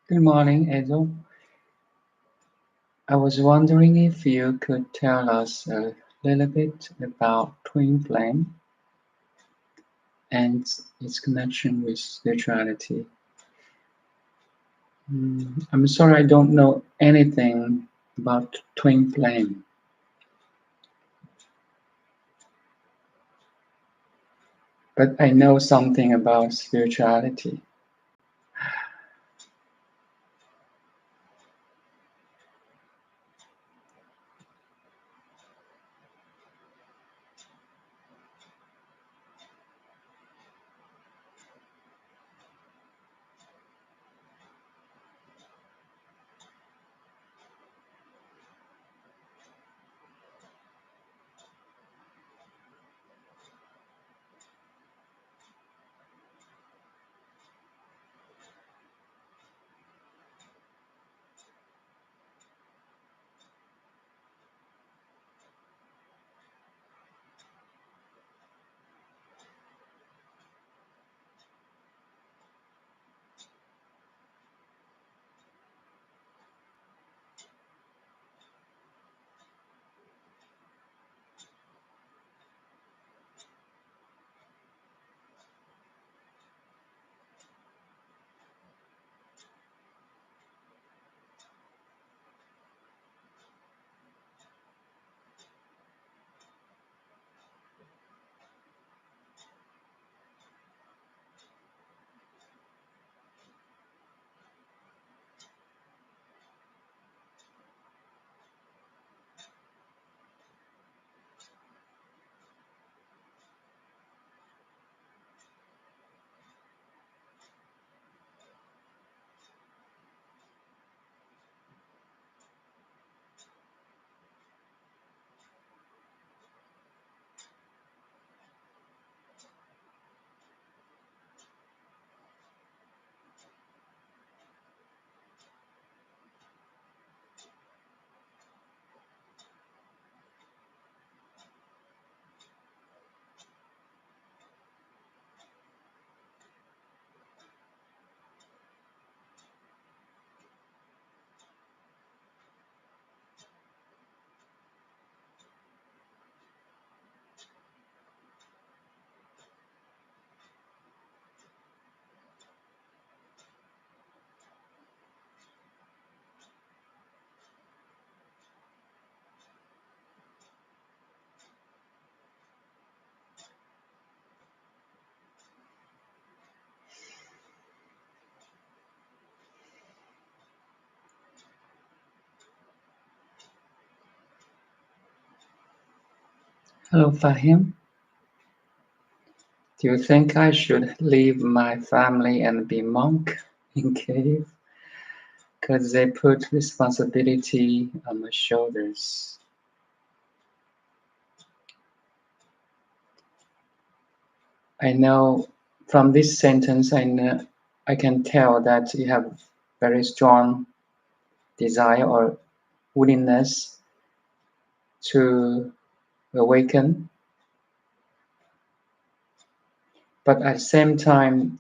Good morning, Edo. I was wondering if you could tell us a little bit about twin flame and its connection with spirituality. I'm sorry I don't know anything about twin flame, but I know something about spirituality. Hello, Fahim. Do you think I should leave my family and be monk in cave? Because they put responsibility on my shoulders. I know from this sentence, I can tell that you have very strong desire or willingness to awaken, but at the same time,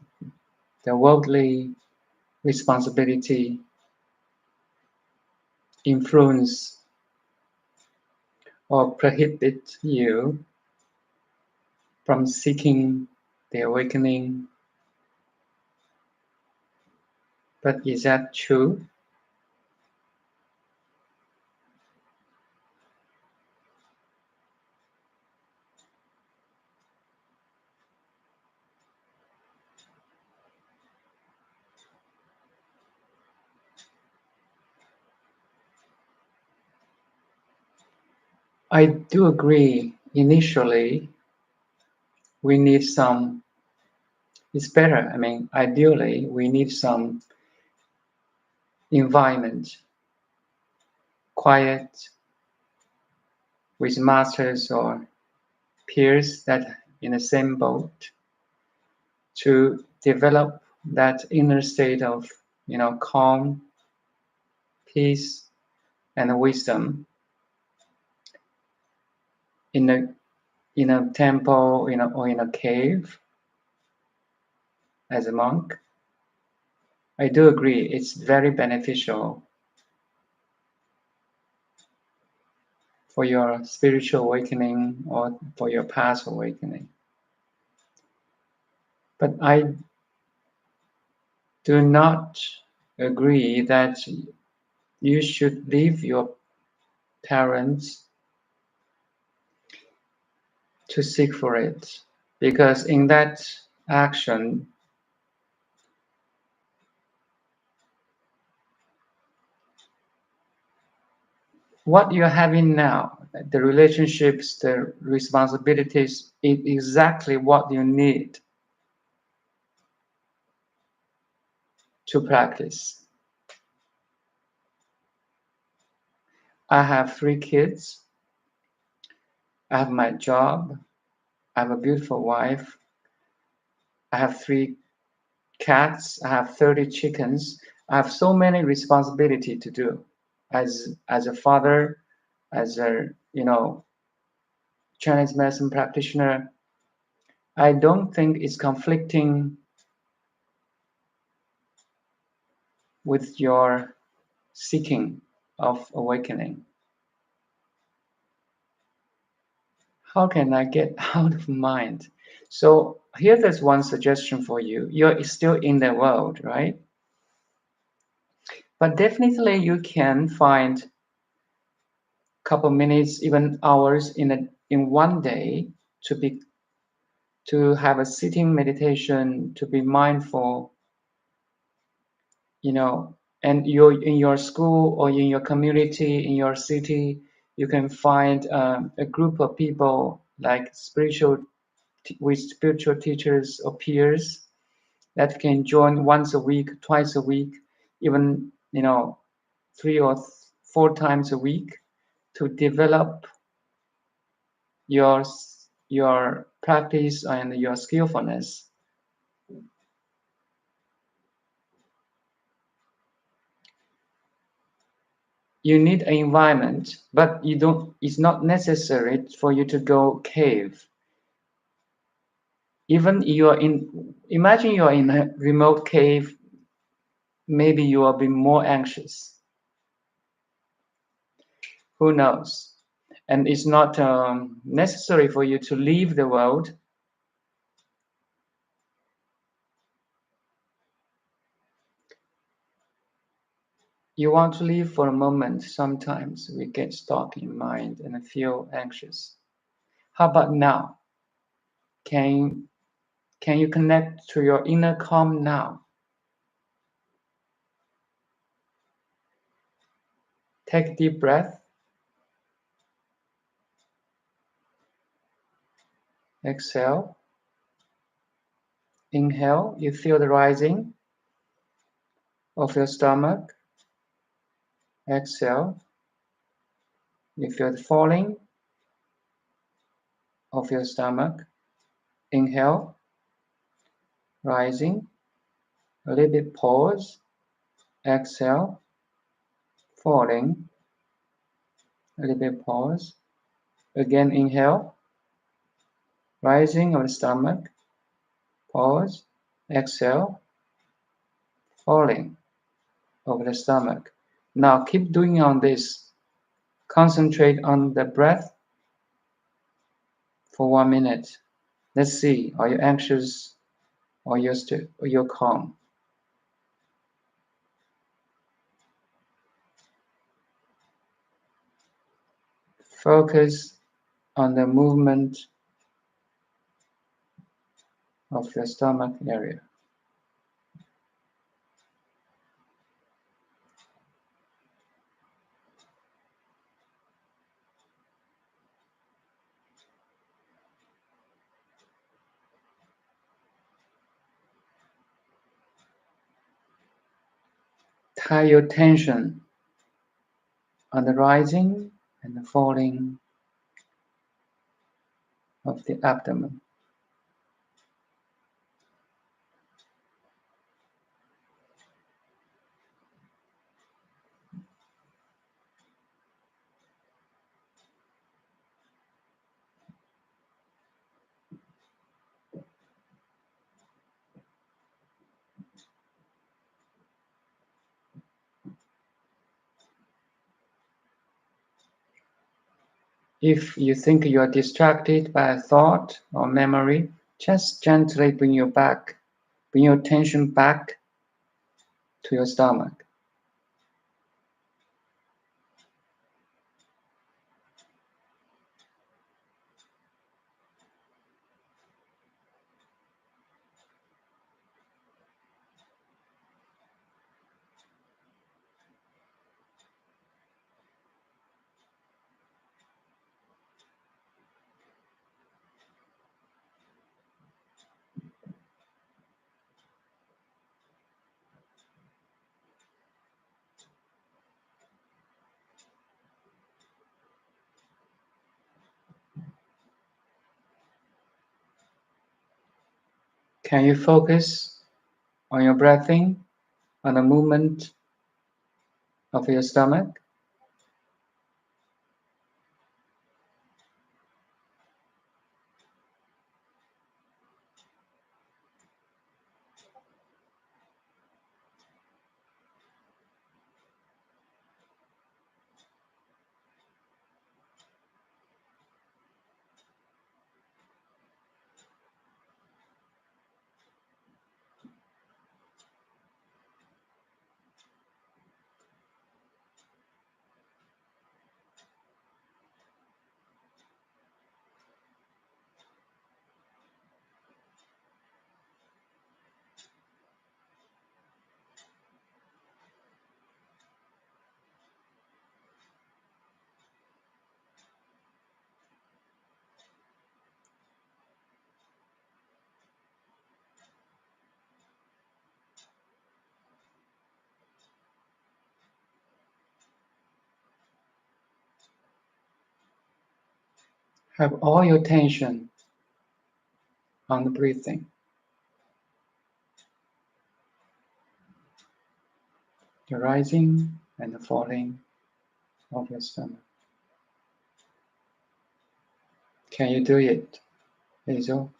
the worldly responsibility influence or prohibit you from seeking the awakening. But is that true? I do agree. Initially, we need some, it's better. I mean, ideally, we need some environment, quiet, with masters or peers that in the same boat to develop that inner state of, calm, peace, and wisdom in a temple, or in a cave as a monk. I do agree it's very beneficial for your spiritual awakening or for your past awakening. But I do not agree that you should leave your parents to seek for it, because in that action, what you're having now, the relationships, the responsibilities, is exactly what you need to practice. I have 3 kids. I have my job. I have a beautiful wife. I have 3 cats. I have 30 chickens. I have so many responsibility to do as a father, as a Chinese medicine practitioner. I don't think it's conflicting with your seeking of awakening. How can I get out of mind? So there's one suggestion for you. You're still in the world, right? But definitely you can find a couple minutes, even hours in one day to have a sitting meditation, to be mindful, and you're in your school or in your community, in your city, you can find a group of people like with spiritual teachers or peers that can join once a week, twice a week, even 3 or 4 times a week to develop your practice and your skillfulness. You need an environment, but it's not necessary for you to go cave. Even imagine you're in a remote cave, maybe you will be more anxious. Who knows? And it's not necessary for you to leave the world. You want to leave for a moment. Sometimes we get stuck in mind and feel anxious. How about now? Can you connect to your inner calm now? Take a deep breath. Exhale. Inhale. You feel the rising of your stomach. Exhale. You feel the falling of your stomach. Inhale. Rising. A little bit pause. Exhale. Falling. A little bit pause. Again, inhale. Rising of the stomach. Pause. Exhale. Falling of the stomach. Now keep doing on this. Concentrate on the breath for 1 minute. Let's see, are you anxious or you're calm? Focus on the movement of your stomach area. Tie your attention on the rising and the falling of the abdomen. If you think you're distracted by a thought or memory, just gently bring your attention back to your stomach. Can you focus on your breathing, on the movement of your stomach? Have all your attention on the breathing, the rising and the falling of your stomach. Can you do it, Hazel?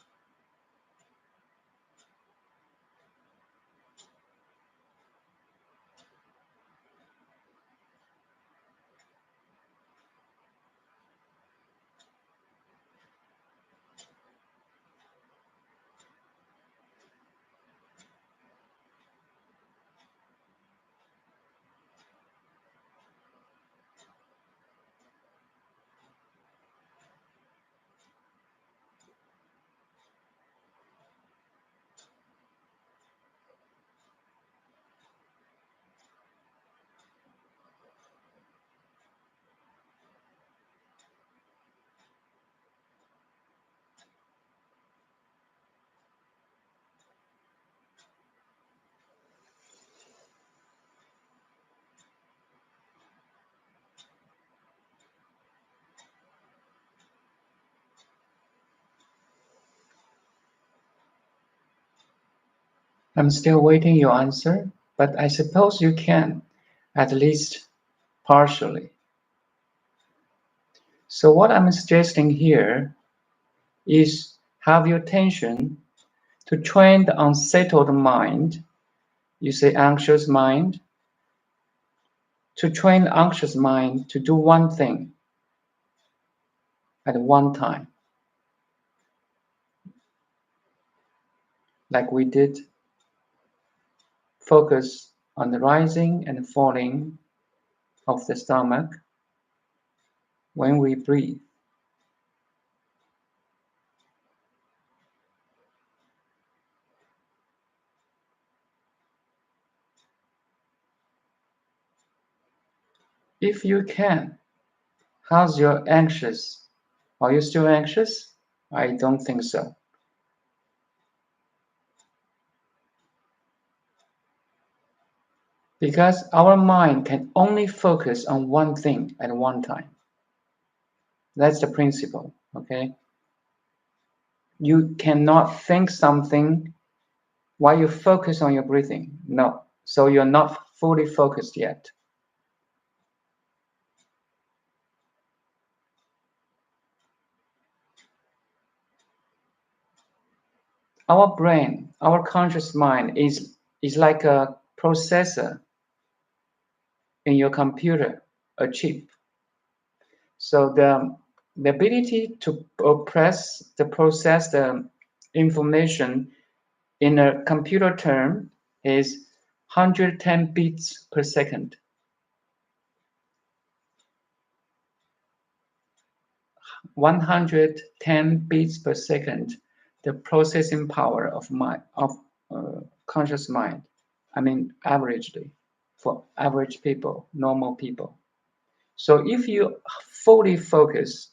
I'm still waiting your answer, but I suppose you can, at least partially. So what I'm suggesting here is have your attention to train the unsettled mind. You say anxious mind. To train the anxious mind to do one thing at one time, like we did. Focus on the rising and falling of the stomach when we breathe. If you can, how's your anxious? Are you still anxious? I don't think so. Because our mind can only focus on one thing at one time. That's the principle, okay? You cannot think something while you focus on your breathing. No. So you're not fully focused yet. Our brain, our conscious mind is like a processor in your computer, a chip. So The ability to process the information in a computer term is 110 bits per second. 110 bits per second, the processing power of conscious mind. I mean, averagely, for average people, normal people. So if you fully focus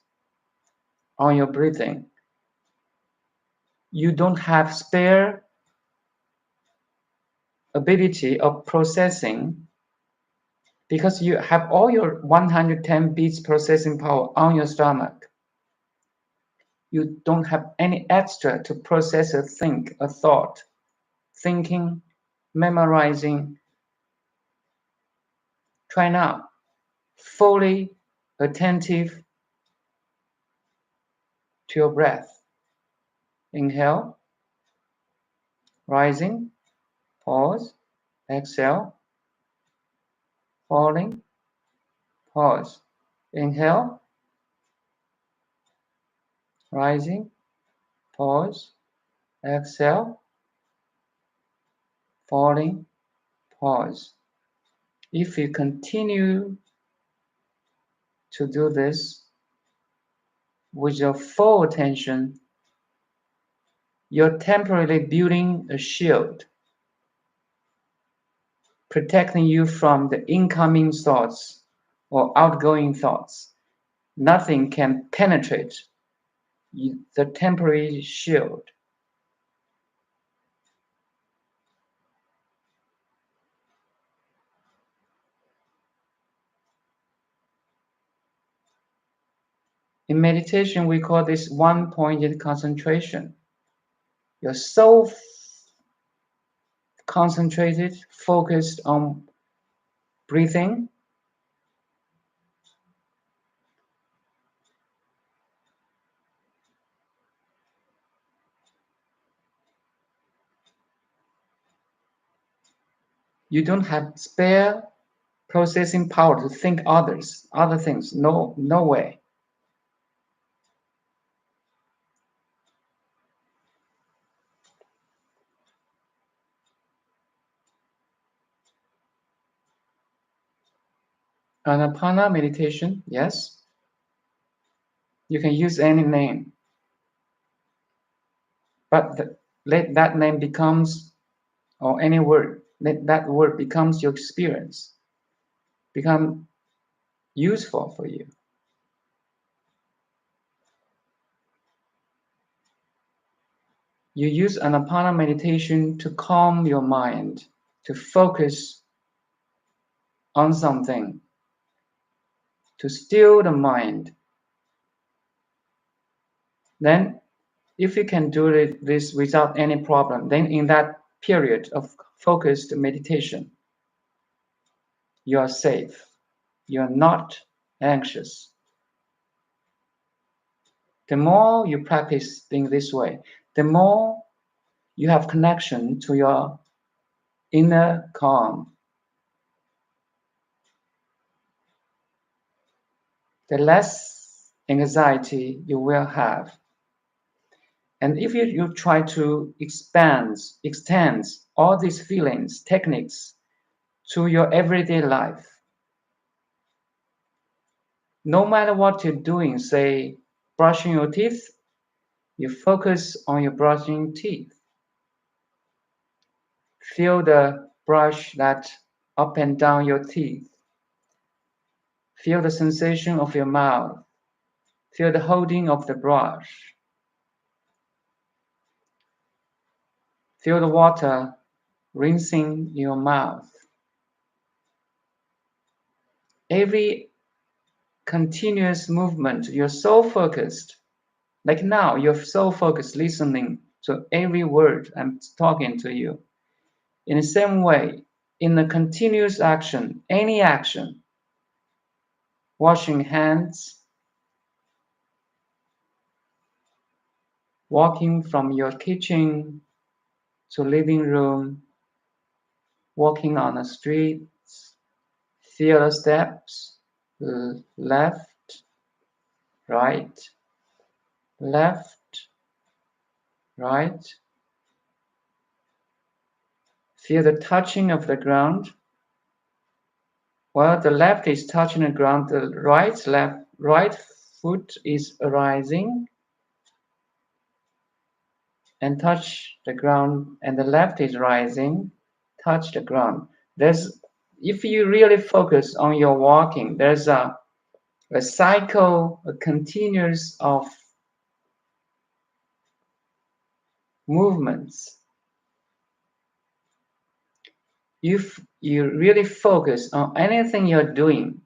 on your breathing, you don't have spare ability of processing because you have all your 110 bits processing power on your stomach. You don't have any extra to process a thought, thinking, memorizing. Try now. Fully attentive to your breath. Inhale, rising, pause, exhale, falling, pause. Inhale, rising, pause, exhale, falling, pause. If you continue to do this with your full attention, you're temporarily building a shield, protecting you from the incoming thoughts or outgoing thoughts. Nothing can penetrate the temporary shield. In meditation, we call this one-pointed concentration. You're so concentrated, focused on breathing. You don't have spare processing power to think other things. No way. Anapana meditation, yes. You can use any name, but let that name becomes, or any word, let that word becomes your experience, become useful for you. You use Anapana meditation to calm your mind, to focus on something, to still the mind. Then, if you can do this without any problem, then in that period of focused meditation, you are safe. You are not anxious. The more you practice in this way, the more you have connection to your inner calm, the less anxiety you will have. And if you try to extend all these feelings, techniques to your everyday life, no matter what you're doing, say brushing your teeth, you focus on your brushing teeth. Feel the brush that up and down your teeth. Feel the sensation of your mouth. Feel the holding of the brush. Feel the water rinsing your mouth. Every continuous movement, you're so focused. Like now, you're so focused listening to every word I'm talking to you. In the same way, in a continuous action, any action, washing hands, walking from your kitchen to living room, walking on the streets, feel the steps, left, right, left, right. Feel the touching of the ground. While the left is touching the ground, the right foot is rising and touch the ground, and the left is rising, touch the ground. If you really focus on your walking, there's a cycle, a continuous of movements. If you really focus on anything you're doing,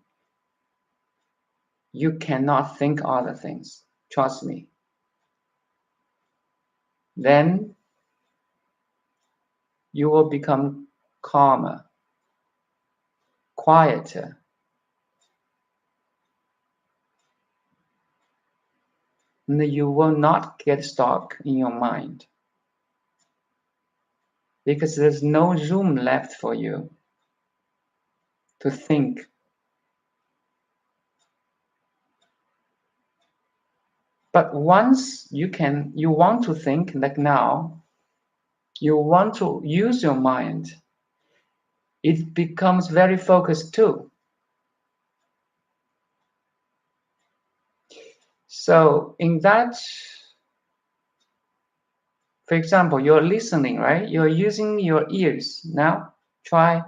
you cannot think other things. Trust me. Then you will become calmer, quieter. And you will not get stuck in your mind because there's no room left for you to think. But once you want to think, like now, you want to use your mind, it becomes very focused too. So in that, for example, you're listening, right? You're using your ears. Now try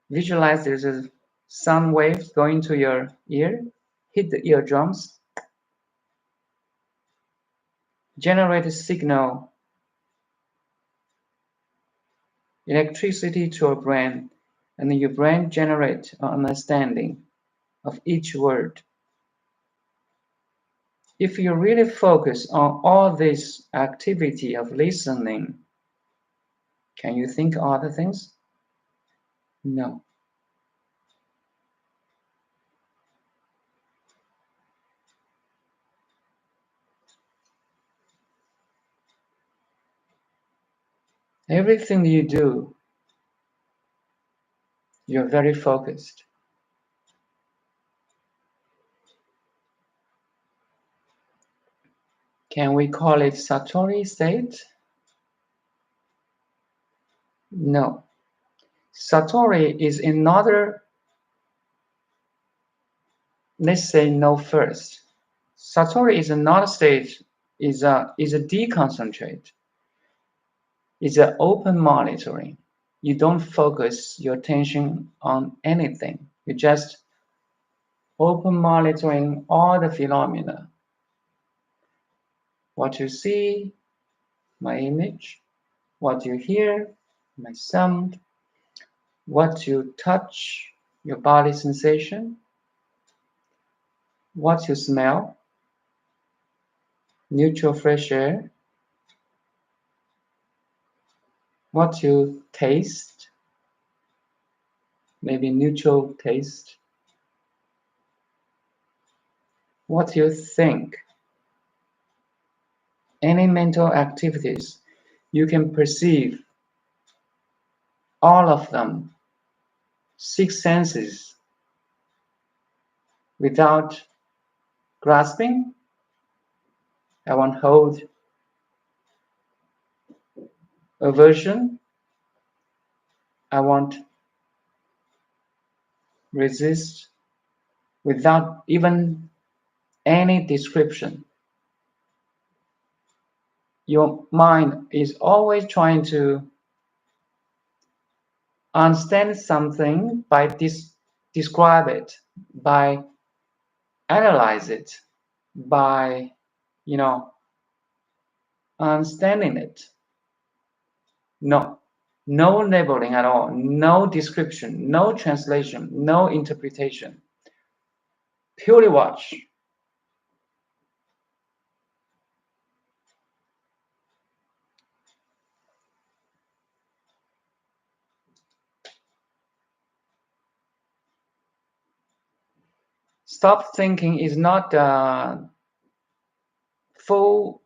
visualize there's a sound waves going to your ear, hit the eardrums, generate a signal, electricity to your brain, and then your brain generate an understanding of each word. If you really focus on all this activity of listening, can you think other things? No. Everything you do, you're very focused. Can we call it Satori state? No. Satori is another, let's say no first. Satori is another stage, is a deconcentrate, is an open monitoring. You don't focus your attention on anything. You just open monitoring all the phenomena. What you see, my image, what you hear, my sound, what you touch, your body sensation, what you smell, neutral fresh air, what you taste, maybe neutral taste, what you think, any mental activities, you can perceive all of them, 6 senses, without grasping. I want hold, aversion. I want resist, without even any description. Your mind is always trying to understand something by describe it, by analyze it, by understanding it. No labeling at all, no description, no translation, no interpretation. Purely watch. Stop thinking is not full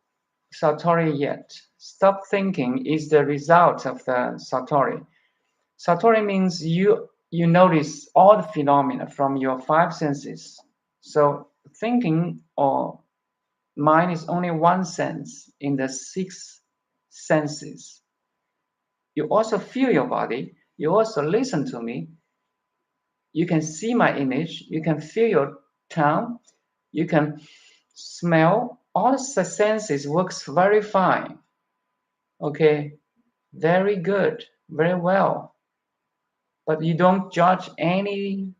Satori yet. Stop thinking is the result of the Satori. Satori means you notice all the phenomena from your 5 senses. So thinking or mind is only one sense in the six senses. You also feel your body. You also listen to me. You can see my image. You can feel your tongue. You can smell. All the senses works very fine. Okay, very good, very well. But you don't judge any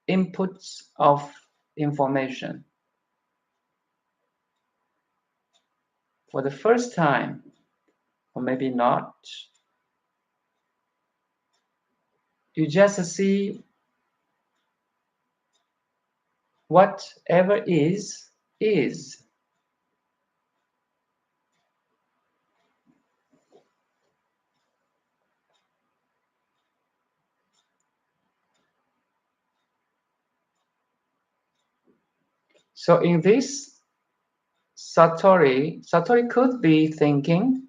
inputs of information. For the first time, or maybe not, you just see whatever is, is. So in this Satori could be thinking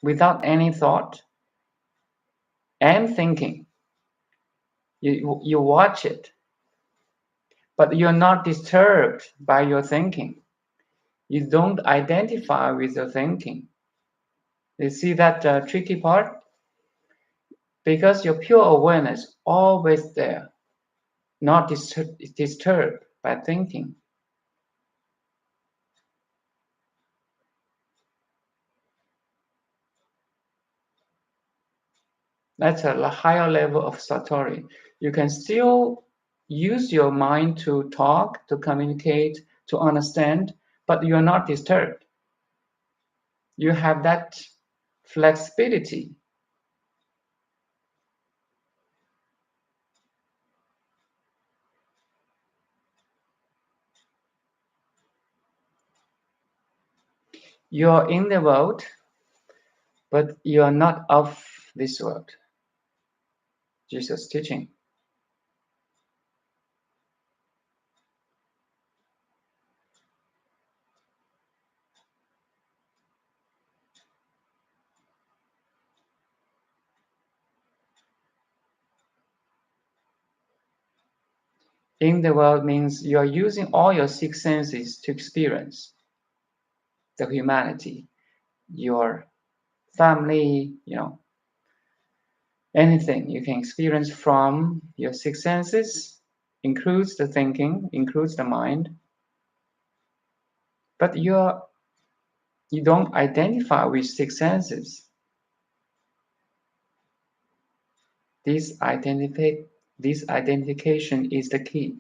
without any thought and thinking. You watch it, but you're not disturbed by your thinking. You don't identify with your thinking. You see that tricky part? Because your pure awareness always there, not disturbed by thinking. That's a higher level of Satori. You can still use your mind to talk, to communicate, to understand, but you're not disturbed. You have that flexibility. You're in the world, but you're not of this world. Jesus teaching. In the world means you're using all your six senses to experience the humanity, your family, anything you can experience from your six senses, includes the thinking, includes the mind, but you don't identify with six senses. This identification is the key.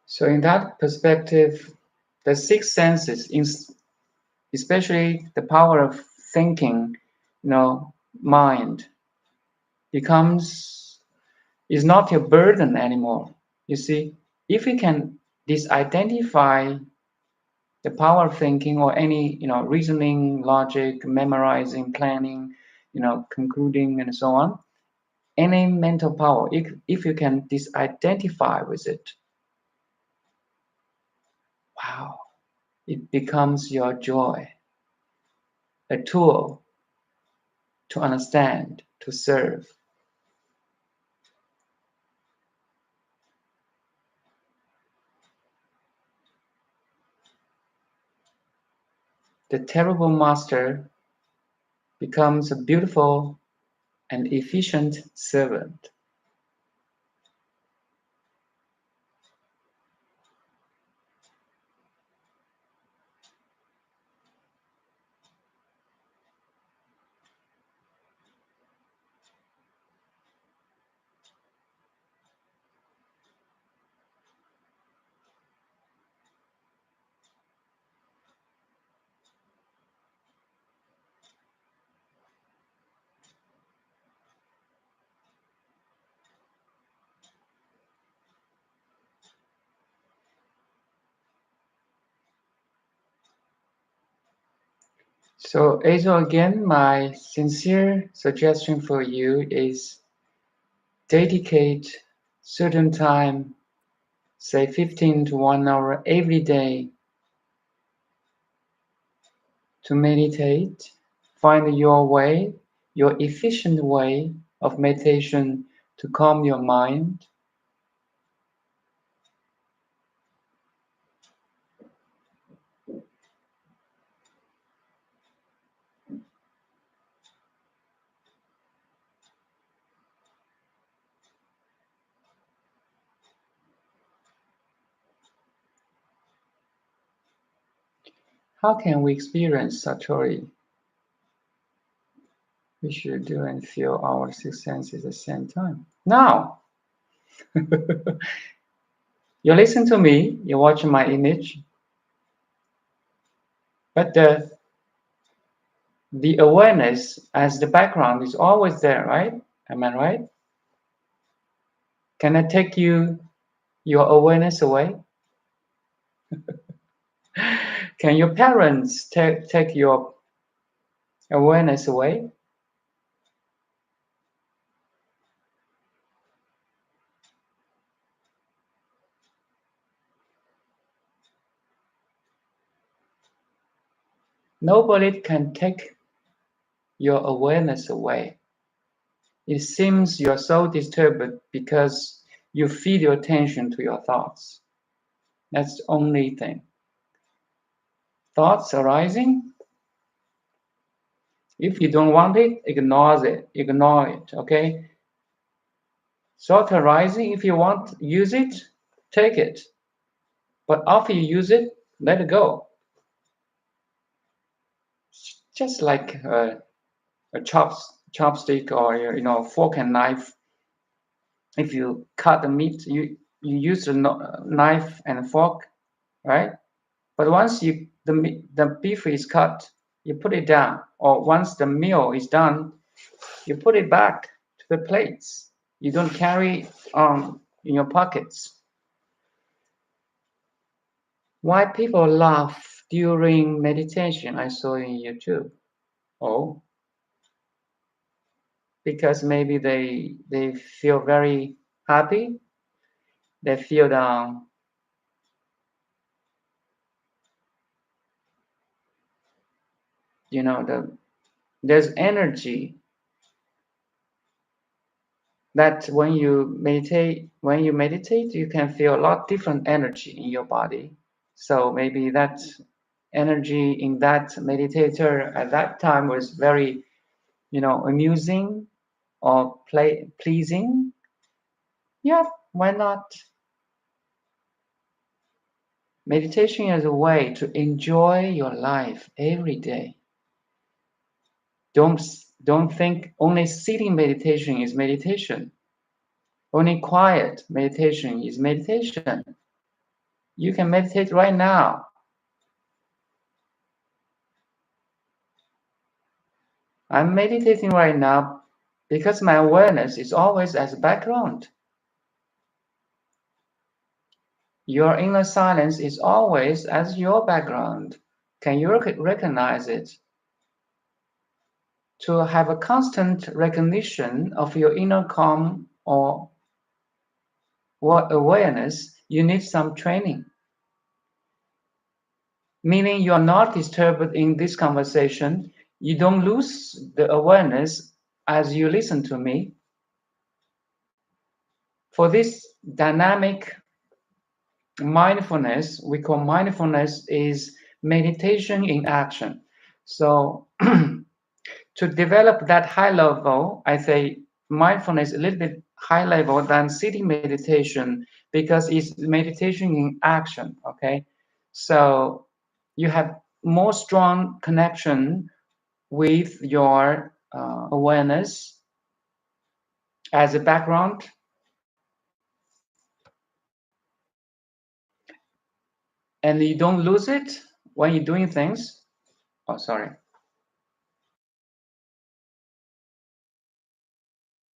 So in that perspective, the six senses, especially the power of thinking, mind, becomes is not your burden anymore. You see, if you can disidentify the power of thinking or any reasoning, logic, memorizing, planning, concluding, and so on, any mental power, if you can disidentify with it, wow, it becomes your joy, a tool to understand, to serve. The terrible master becomes a beautiful and efficient servant. So, Azo, again, my sincere suggestion for you is dedicate certain time, say 15 to 1 hour every day to meditate. Find your way, your efficient way of meditation to calm your mind. How can we experience Satori? We should do and feel our six senses at the same time. Now, you listen to me, you watch my image, but the awareness as the background is always there, right? Am I right? Can I take your awareness away? Can your parents take your awareness away? Nobody can take your awareness away. It seems you're so disturbed because you feed your attention to your thoughts. That's the only thing. Thoughts arising, if you don't want it, ignore it, okay? Thought arising, if you want, use it, take it. But after you use it, let it go. Just like a chopstick or fork and knife. If you cut the meat, you use the knife and fork, right? But once the beef is cut, you put it down. Or once the meal is done, you put it back to the plates. You don't carry in your pockets. Why people laugh during meditation? I saw in YouTube. Oh, because maybe they feel very happy. They feel there's energy that when you meditate, you can feel a lot different energy in your body. So maybe that energy in that meditator at that time was very, amusing or pleasing. Yeah, why not? Meditation is a way to enjoy your life every day. Don't don't think only sitting meditation is meditation. Only quiet meditation is meditation. You can meditate right now. I'm meditating right now because my awareness is always as a background. Your inner silence is always as your background. Can you recognize it? To have a constant recognition of your inner calm or awareness, you need some training. Meaning you are not disturbed in this conversation. You don't lose the awareness as you listen to me. For this dynamic mindfulness, we call mindfulness is meditation in action. So to develop that high level, I say mindfulness a little bit high level than sitting meditation because it's meditation in action, okay? So you have more strong connection with your awareness as a background, and you don't lose it when you're doing things. Oh, sorry.